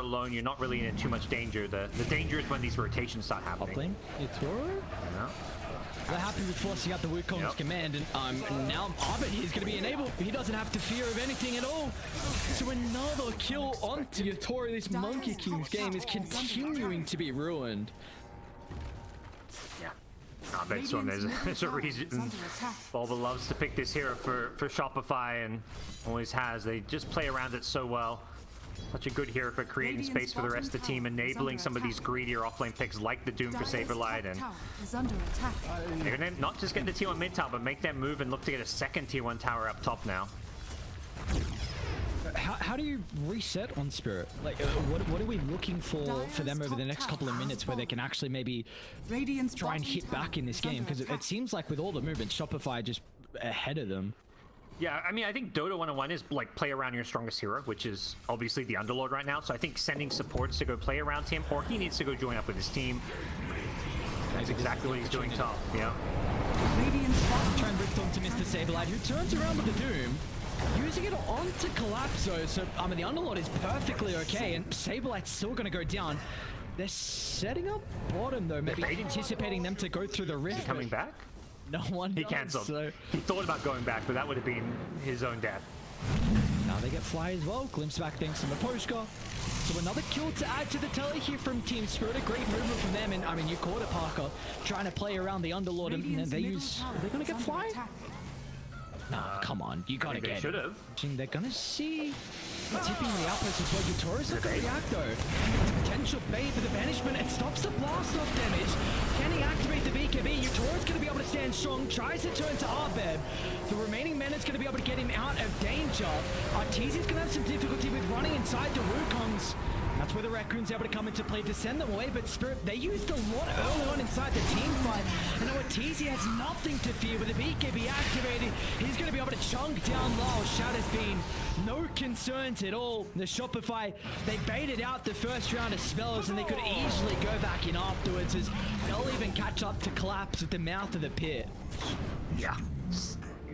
alone, you're not really in too much danger. The danger is when these rotations start happening. Yeah. They're happy with forcing out the Wukong's command, and now Arbit is going to be enabled. He doesn't have to fear of anything at all. So another kill onto Yatori. This Monkey King's game is continuing to be ruined. Yeah. I bet so there's a reason Bulba loves to pick this hero for Shopify and always has. They just play around it so well. Such a good hero for creating space for the rest of the team, enabling some of these greedier offlane picks like the Doom for Saberlight, and they're gonna not just get the tier 1 mid tower, but make them move and look to get a second tier 1 tower up top now. How do you reset on Spirit? Like, what are we looking for them over the next couple of minutes where they can actually maybe try and hit back in this game? Because it seems like with all the movement, Shopify just ahead of them. Yeah, I mean, I think Dota 101 is like play around your strongest hero, which is obviously the Underlord right now. So I think sending supports to go play around him, or he needs to go join up with his team. That's exactly what he's doing top. Yeah. Try and rip onto Mr. Saberlight, who turns around with the Doom, using it onto Collapso. So I mean, the Underlord is perfectly okay, and Saberlight's still going to go down. They're setting up bottom though, maybe anticipating them to go through the rift. Is he coming back? No one He cancelled. So. He thought about going back, but that would have been his own death. Now they get fly as well. Glimpse back thanks to Maposhka. So another kill to add to the tally here from Team Spirit. A great movement from them. And I mean, you caught it, Parker, trying to play around the Underlord. And they use... Are they going to get fly? Nah, come on. You got to get it. They should have. They're going to see... Tipping the outpost as well. Yutoro's not going to react though. It's a potential bait for the banishment. It stops the blast off damage. Can he activate the BKB? Yutoro's going to be able to stand strong. Tries to turn to Arbeb. The remaining mana is going to be able to get him out of danger. Arteezy's going to have some difficulty with running inside the Wukongs. That's where the Raccoon's able to come into play to send them away, but Spirit, they used a lot early on inside the team fight. And now Arteezy has nothing to fear with the BKB activated. He's going to be able to chunk down low. Shadowfiend, no concerns at all. The Shopify, they baited out the first round of spells, and they could easily go back in afterwards, as they'll even catch up to Collapse at the mouth of the pit. Yeah.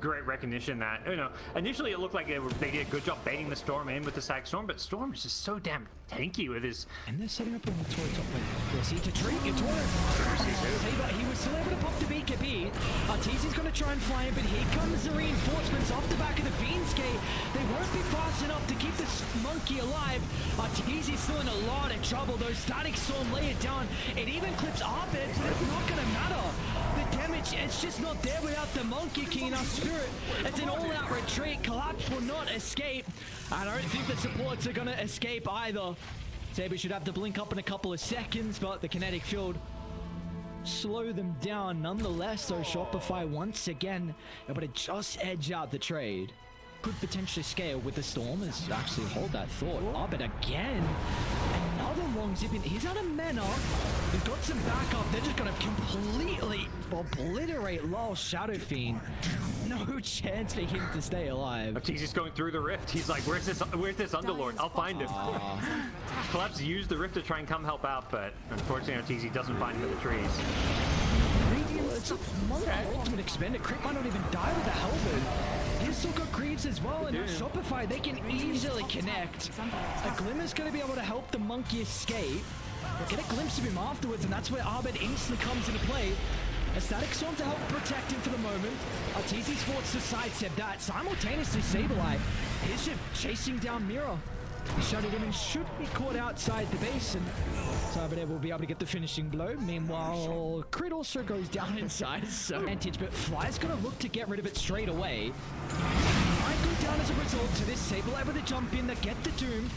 Great recognition that, you know, initially it looked like they did a good job baiting the Storm in with the Sag Storm, but Storm is just so damn tanky with his... And they're setting up on the Yatori top lane. We'll see to treat Yatori. He was still able to pop the BKB. Arteezy's going to try and fly in, but here comes the reinforcements off the back of the Fiend's Gate. They won't be fast enough to keep this monkey alive. Arteezy's still in a lot of trouble, though. Static Storm lay it down. It even clips Arbit, but it's not going to matter. The damage, it's just not there without the Monkey King in our Spirit. It's an all-out retreat. Collapse will not escape. I don't think the supports are going to escape either. Saber should have to blink up in a couple of seconds, but the kinetic field slow them down nonetheless. So Shopify once again able to just edge out the trade. Could potentially scale with the Storm, as actually hold that thought. Oh, but again, another long zip in. He's out of mana. He's got some backup. They're just going to completely obliterate Lol Shadowfiend. No chance for him to stay alive. Arteezy's going through the rift. He's like, where's this Underlord? I'll find him. Collapse used the rift to try and come help out, but unfortunately Arteezy doesn't find him in the trees. It's a ultimate expanded. Crit might not even die with the Halberd. He's still got Greaves as well, and Shopify, they can easily connect. A Glimmer's going to be able to help the monkey escape. We'll get a glimpse of him afterwards, and that's where Arbed instantly comes into play. A Static Storm to help protect him for the moment. Arteezy's forced to sidestep that. Simultaneously, Saberlight is just chasing down Mira. He shot it in and should be caught outside the base, and Cyberdev will be able to get the finishing blow. Meanwhile, Crit also goes down inside, so advantage, but Fly's gonna look to get rid of it straight away. Might go down as a result to this. Saberlight with a jump in that get the Doom.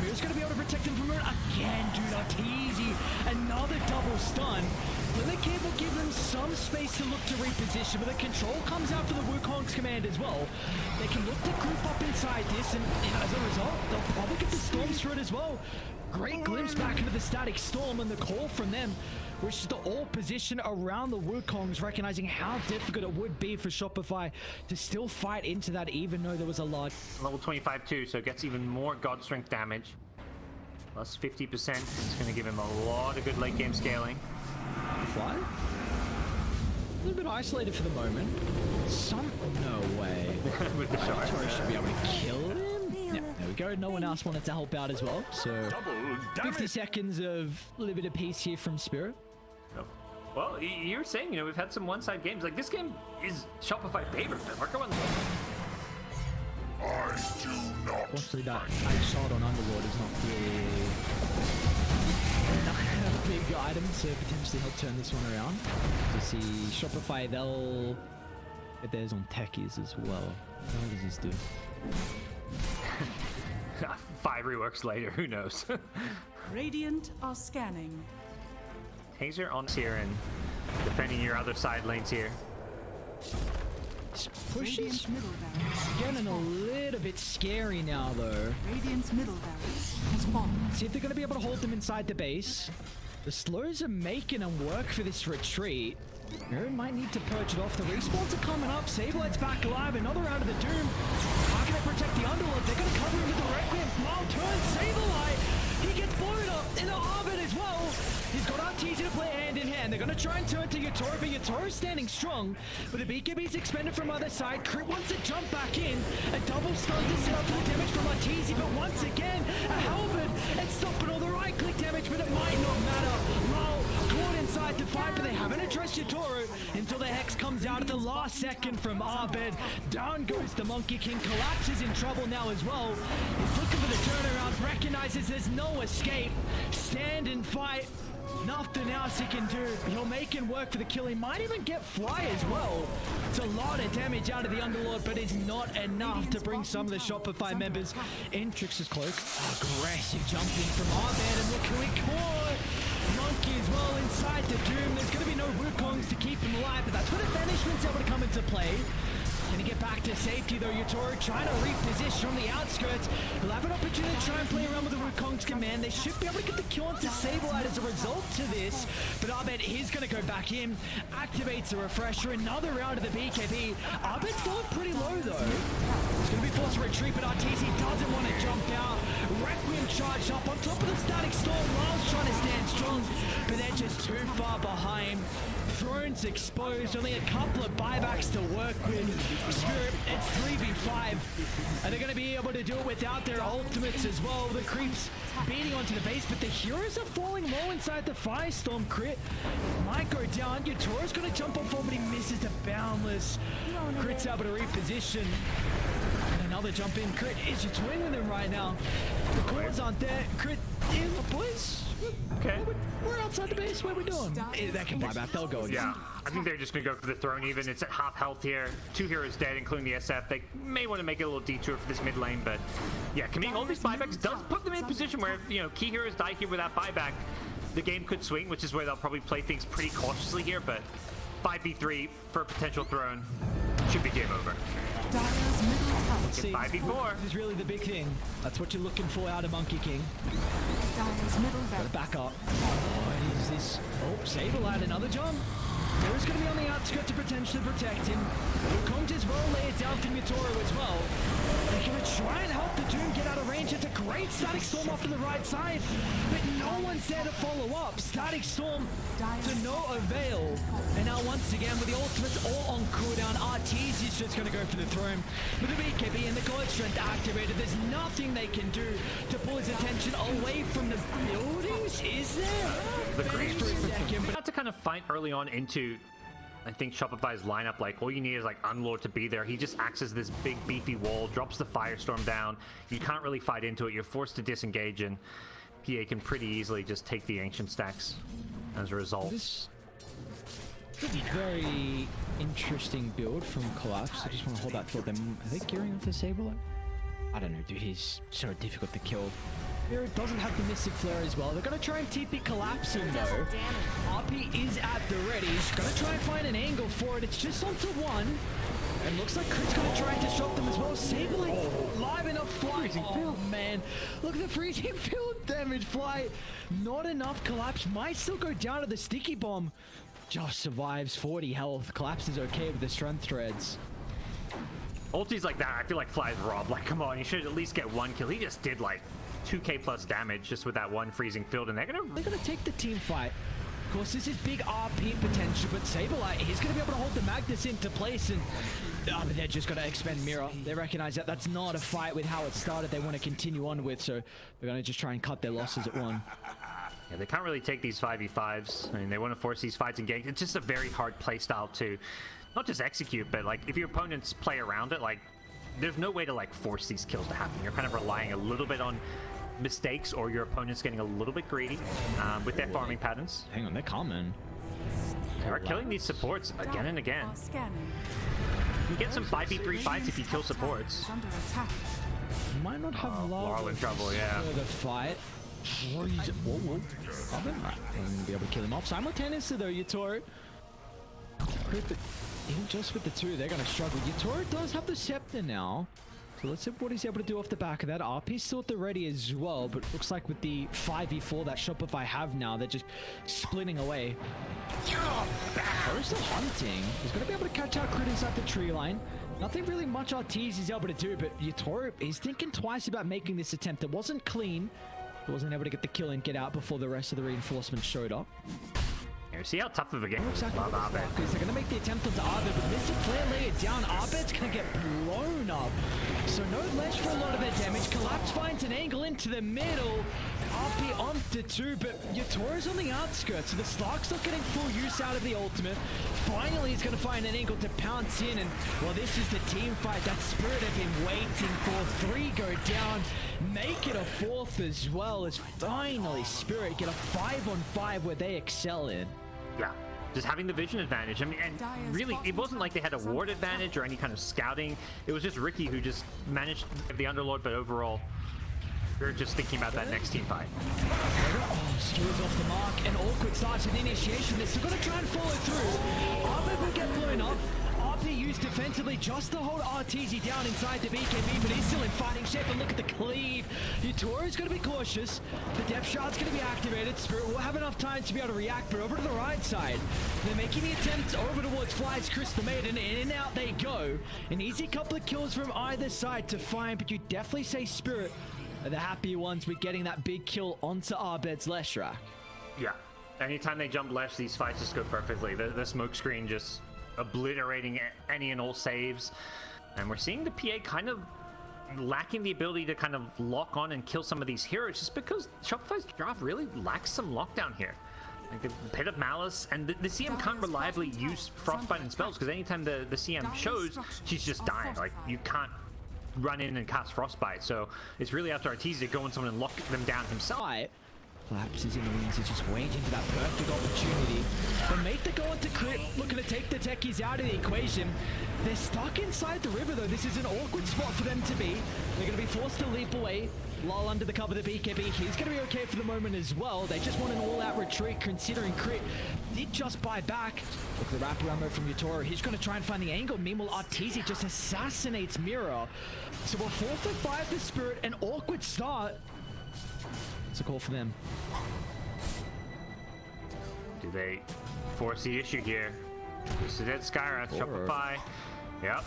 Mira's gonna be able to protect him from it again, dude. Arteezy, another double stun. Glimmer Cave will give them some space to look to reposition, but the control comes out for the Wukong's command as well. They can look to group up inside this, and as a result, they'll probably get the Storms through it as well. Great glimpse back into the Static Storm, and the call from them, which is the all position around the Wukongs, recognizing how difficult it would be for Shopify to still fight into that, even though there was a lot. Level 25 too, so it gets even more God Strength damage. Plus 50%. It's going to give him a lot of good late game scaling. Fly? A little bit isolated for the moment. No way. With the shard. Should be able to kill him? Yeah, there we go. No one else wanted to help out as well. So 50 seconds of limited peace here from Spirit. Oh. Well, you were saying, you know, we've had some one-side games. Like, this game is Shopify favorite. Marco on. I do not. Unfortunately, that shot on Underlord is not really a big item to potentially help turn this one around. To see Shopify, they'll get theirs on techies as well. What does this do? 5 reworks later, who knows? Radiant are scanning. Hazer on here and defending your other side lanes here. Pushes Radiant's middle barracks. getting a little bit scary now though. Radiant's middle barracks has fallen. See if they're going to be able to hold them inside the base. The slows are making them work for this retreat. Aaron might need to purge it off. The respawns are coming up. Sablelight's back alive. Another round of the Doom. How can they protect the Underlord? They're going to cover him with the Requiem. Wow, turn Saberlight. He gets blown up in the orbit as well. He's got Artesia to play hand in hand. They're going to try and turn to Yatoro, but Yatoro's standing strong. But the BKB's expended from other side. Crit wants to jump back in. A double stun to set up for the damage from Artesia, but once again, a halberd. It's stopping all the right-click damage, but it might not matter. Lol, caught inside the fight, but they haven't addressed Yatoro until the Hex comes out at the last second from Abed. Down goes the Monkey King. Collapses in trouble now as well. He's looking for the turnaround, recognizes there's no escape. Stand and fight. Nothing else he can do. He'll make it work for the kill. He might even get Fly as well. It's a lot of damage out of the Underlord, but it's not enough to bring some of the Shopify members in Trix's cloak. Aggressive jumping from Arbed, and look who he caught. Monkey as well inside the Doom. There's going to be no Wukongs to keep him alive, but that's where the banishment's able to come into play. Can he get back to safety though? Yatoro trying to reposition from the outskirts. He'll have an opportunity to try and play around with the Wukong's command. They should be able to get the kill onto Sableye as a result to this. But Abed is going to go back in. Activates the refresher. Another round of the BKB. Abed's falling pretty low though. He's going to be forced to retreat, but Artesia doesn't want to jump out. Requiem charged up on top of the static storm. Lyle's trying to stand strong, but they're just too far behind. Thrones exposed, only a couple of buybacks to work with. Spirit, it's 3v5. Are they going to be able to do it without their ultimates as well? The creeps beating onto the base, but the heroes are falling low inside the Firestorm. Crit might go down. Yatoro's going to jump on forward, but he misses the Boundless. Crit's able to reposition. And another jump in. Crit is just twin with him right now. The cores aren't there. Crit in, boys. Okay. We're outside the base. What are we doing? That can buy back. They'll go again. Yeah, I think they're just going to go for the throne even. It's at half health here. 2 heroes dead, including the SF. They may want to make it a little detour for this mid lane, but yeah, committing all these buybacks does put them in a position where, you know, key heroes die here without buyback. The game could swing, which is where they'll probably play things pretty cautiously here, but 5v3 for a potential throne should be game over. Dyer's middle tower. See, 5v4. This is really the big thing. That's what you're looking for out of Monkey King. Dyer's middle barracks. Back up. Oh, and is this... Oh, Saberlight, another jump. There's going to be on the outskirts to potentially protect him. Wukong as well lay it down from Yatoro as well. They're going to try and help the Doom get out of range. It's a great Static Storm off to the right side, but no one's there to follow up. Static Storm to no avail. And now once again with the ultimates all on cooldown, Artesia's just going to go for the throne. With the BKB and the God Strength activated, there's nothing they can do to pull his attention away from the buildings, is there? The Vanish for a second, but Not to kind of fight early on into, I think, Shopify's lineup. Like, all you need is like Unlord to be there. He just acts as this big beefy wall, drops the Firestorm down. You can't really fight into it. You're forced to disengage, and PA can pretty easily just take the Ancient stacks as a result. This could be very interesting build from Collapse. I just want to hold that thought. Then are they gearing up for Saberlight? I don't know, dude. He's so difficult to kill. Spirit doesn't have the Mystic Flare as well. They're going to try and TP Collapse him though. RP is at the ready. He's going to try and find an angle for it. It's just onto one. And looks like Crit's going to try and disrupt them as well. Saberlight live enough Fly. Oh man, look at the freezing field damage. Fly, not enough. Collapse might still go down to the sticky bomb. Just survives 40 health. Collapse is okay with the strength threads. Ultis like that, I feel like Fly's robbed. Like, come on, you should at least get 1 kill. He just did like 2k plus damage just with that one freezing field, and they're gonna take the team fight. Of course, this is big RP potential, but Saberlight, he's going to be able to hold the Magnus into place, and but they're just going to expend Mirror. They recognize that that's not a fight with how it started they want to continue on with, so they're going to just try and cut their losses at one. Yeah, they can't really take these 5v5s. I mean, they want to force these fights and ganks. It's just a very hard play style to not just execute, but like if your opponents play around it, like there's no way to like force these kills to happen. You're kind of relying a little bit on mistakes or your opponent's getting a little bit greedy with their farming patterns. Hang on, they're coming. They are killing these supports again and again. You get some 5v3 fights if you kill supports. Might not have Laurel in trouble, yeah. for the fight. Whoa. Oven? Right, I'm gonna be able to kill him off. Simultaneously though, Yatoro. Even just with the two, they're gonna struggle. Yatoro does have the scepter now. So let's see what he's able to do off the back of that. RP's still at the ready as well, but looks like with the 5v4 that Shopify have now, they're just splitting away. Yato's still hunting. He's gonna be able to catch out Crit inside the tree line. Nothing really much Ortiz is able to do, but Yatoro is thinking twice about making this attempt. It wasn't clean. He wasn't able to get the kill and get out before the rest of the reinforcements showed up. Yeah, see how tough of a game Exactly Love Abed. because they're going to make the attempt onto Abed, but Mr. Flare laid it down. Abed's going to get blown up. So no Lesh for a lot of their damage. Collapse finds an angle into the middle. RP onto two, but Yatoro's on the outskirts, so the Slark's not getting full use out of the ultimate. Finally, he's going to find an angle to pounce in, and well, this is the team fight that Spirit have been waiting for. 3 go down, make it a 4th as well, as finally Spirit get a 5-on-5 where they excel in. Yeah, just having the vision advantage. I mean, and really, it wasn't like they had a ward advantage or any kind of scouting. It was just Ricky who just managed to get the Underlord, but overall, we're just thinking about that next team fight. Oh, skills off the mark, and awkward starts with initiation. They're still going to try and follow through. Arbor will get blown up. RP used defensively just to hold RTZ down inside the BKB, but he's still in fighting shape, and look at the cleave. Yatoro's going to be cautious. The depth shard's going to be activated. Spirit will have enough time to be able to react, but over to the right side. They're making the attempt over towards Fly's Chris the Maiden, in and out they go. An easy couple of kills from either side to find, but you definitely say Spirit are the happy ones with getting that big kill onto Arbed's Leshrac. Yeah, anytime they jump Lesh, these fights just go perfectly. The smoke screen just obliterating any and all saves, and we're seeing the PA kind of lacking the ability to kind of lock on and kill some of these heroes, just because Shopify's draft really lacks some lockdown here. Like the Pit of Malice, and the CM can't reliably use Frostbite and spells, because anytime the CM shows, she's just dying. Like, you can't run in and cast Frostbite, so it's really up to Arteezy to go on someone and lock them down himself. Collapse is in the wings, he's just waiting for that perfect opportunity. But make the go onto Crit, looking to take the techies out of the equation. They're stuck inside the river though. This is an awkward spot for them to be. They're going to be forced to leap away. Lull under the cover of the BKB. He's going to be okay for the moment as well. They just want an all-out retreat, considering Crit did just buy back. With the wraparound move from Yatoro, he's going to try and find the angle. Meanwhile, Arteezy just assassinates Mirror. So we're 4-5 for Spirit, an awkward start. It's a call for them. Do they force the issue here? This is it, Skyra, Shopify. Yep.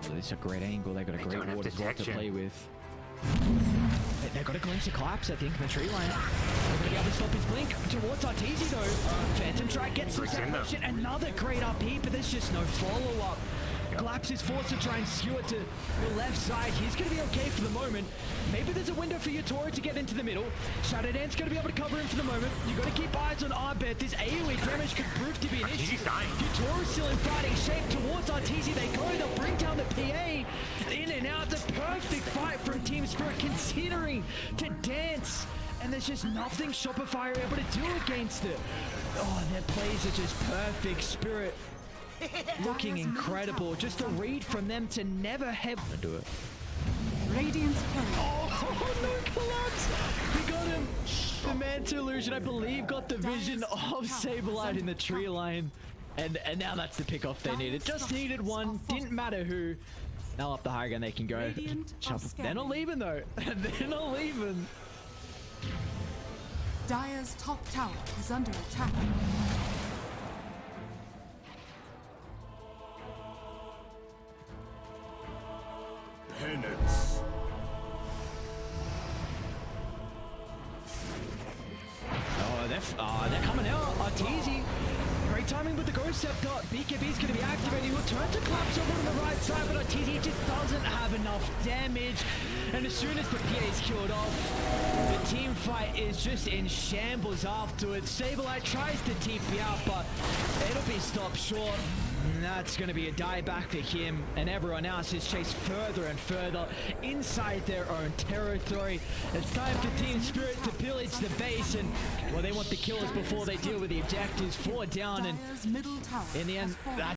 So this is a great angle. They got a They great don't have ward as well to detection. play with. They've got a glimpse of Collapse, I think, in the tree line. They're going to be able to stop his blink towards Arteezy, though. Phantom Strike gets some separation. Another great RP, but there's just no follow-up. Collapse is forced to try and skew it to the left side. He's going to be okay for the moment. Maybe there's a window for Yatoro to get into the middle. Shadow Dance going to be able to cover him for the moment. You've got to keep eyes on Arbed. This AoE damage could prove to be an issue. Yatoro's still in fighting shape towards Arteezy. They go, they'll bring down the PA. In and out, the perfect fight from Team Spirit, considering to dance. And there's just nothing Shopify are able to do against it. Oh, their plays are just perfect. Spirit looking incredible. Just a read from them to never have to do it. Radiant's carry. Oh no, Collapse! We got him. The Manta Illusion, I believe, got the vision of Saberlight in the tree line. And now that's the pickoff they needed. Just needed one. Didn't matter who. Now up the high ground they can go. They're not leaving though. They're not leaving. Dire's top tower is under attack. Penance. Oh, they're They're coming out. Arteezy. Great timing with the Ghost Scepter. BKB's going to be activated. He'll turn to collapse over on the right side, but Arteezy just doesn't have enough damage. And as soon as the PA is killed off, the team fight is just in shambles afterwards. Saberlight tries to TP out, but it'll be stopped short. That's going to be a die back for him, and everyone else is chased further and further inside their own territory. It's time for Team Spirit to pillage the base, and well, they want the kills before they deal with the objectives. 4 down, and in the end,